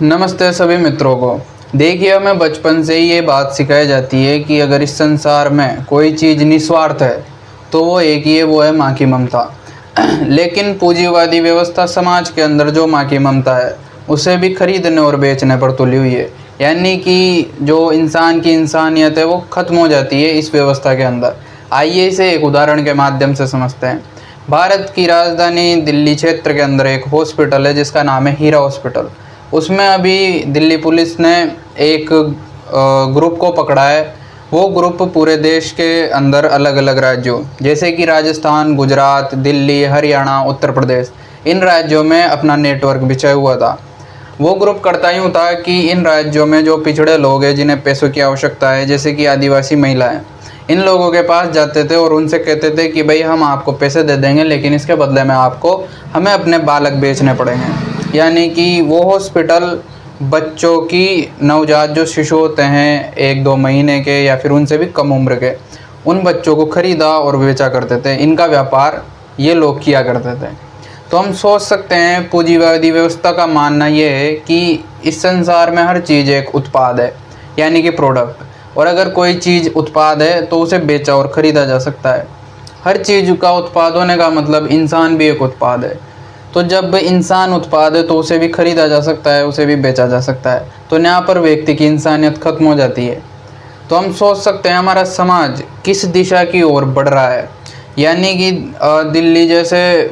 नमस्ते सभी मित्रों को। देखिए, हमें बचपन से ही ये बात सिखाई जाती है कि अगर इस संसार में कोई चीज़ निस्वार्थ है तो वो एक ही है, वो है माँ की ममता। लेकिन पूंजीवादी व्यवस्था समाज के अंदर जो माँ की ममता है उसे भी खरीदने और बेचने पर तुली हुई है। यानी कि जो इंसान की इंसानियत है वो ख़त्म हो जाती है इस व्यवस्था के अंदर। आइए इसे एक उदाहरण के माध्यम से समझते हैं। भारत की राजधानी दिल्ली क्षेत्र के अंदर एक हॉस्पिटल है जिसका नाम है हीरा हॉस्पिटल। उसमें अभी दिल्ली पुलिस ने एक ग्रुप को पकड़ा है। वो ग्रुप पूरे देश के अंदर अलग अलग राज्यों जैसे कि राजस्थान, गुजरात, दिल्ली, हरियाणा, उत्तर प्रदेश, इन राज्यों में अपना नेटवर्क बिछाया हुआ था। वो ग्रुप करता यूँ था कि इन राज्यों में जो पिछड़े लोग हैं जिन्हें पैसों की आवश्यकता है, जैसे कि आदिवासी महिलाएं, इन लोगों के पास जाते थे और उनसे कहते थे कि भाई हम आपको पैसे दे देंगे लेकिन इसके बदले में हमें अपने बालक बेचने पड़ेंगे। यानी कि वो हॉस्पिटल बच्चों की, नवजात जो शिशु होते हैं 1-2 महीने के या फिर उनसे भी कम उम्र के, उन बच्चों को खरीदा और बेचा करते थे। इनका व्यापार ये लोग किया करते थे। तो हम सोच सकते हैं पूंजीवादी व्यवस्था का मानना ये है कि इस संसार में हर चीज़ एक उत्पाद है, यानी कि प्रोडक्ट। और अगर कोई चीज़ उत्पाद है तो उसे बेचा और ख़रीदा जा सकता है। हर चीज़ का उत्पाद होने का मतलब इंसान भी एक उत्पाद है। तो जब इंसान उत्पाद है तो उसे भी ख़रीदा जा सकता है, उसे भी बेचा जा सकता है। तो यहाँ पर व्यक्ति की इंसानियत ख़त्म हो जाती है। तो हम सोच सकते हैं हमारा समाज किस दिशा की ओर बढ़ रहा है। यानी कि दिल्ली जैसे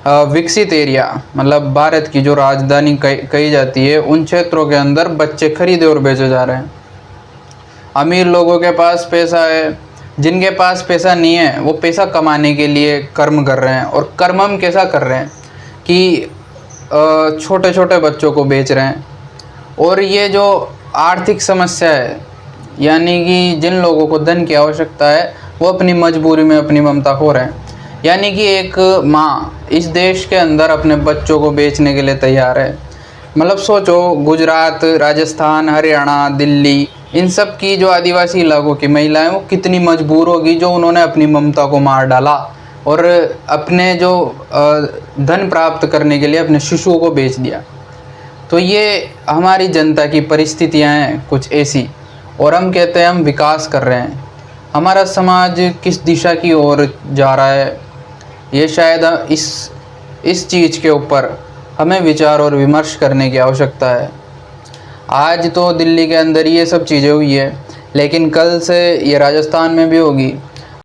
विकसित एरिया, मतलब भारत की जो राजधानी कही जाती है, उन क्षेत्रों के अंदर बच्चे खरीदे और बेचे जा रहे हैं। अमीर लोगों के पास पैसा है, जिनके पास पैसा नहीं है वो पैसा कमाने के लिए कर्म कर रहे हैं। और कर्म हम कैसा कर रहे हैं कि छोटे छोटे बच्चों को बेच रहे हैं। और ये जो आर्थिक समस्या है, यानी कि जिन लोगों को धन की आवश्यकता है वो अपनी मजबूरी में अपनी ममता खो रहे हैं। यानी कि एक माँ इस देश के अंदर अपने बच्चों को बेचने के लिए तैयार है। मतलब सोचो, गुजरात, राजस्थान, हरियाणा, दिल्ली, इन सब की जो आदिवासी इलाकों की महिलाएं वो कितनी मजबूर होगी जो उन्होंने अपनी ममता को मार डाला और अपने जो धन प्राप्त करने के लिए अपने शिशुओं को बेच दिया। तो ये हमारी जनता की परिस्थितियां हैं कुछ ऐसी, और हम कहते हैं हम विकास कर रहे हैं। हमारा समाज किस दिशा की ओर जा रहा है, ये शायद इस चीज़ के ऊपर हमें विचार और विमर्श करने की आवश्यकता है। आज तो दिल्ली के अंदर ये सब चीज़ें हुई है, लेकिन कल से ये राजस्थान में भी होगी,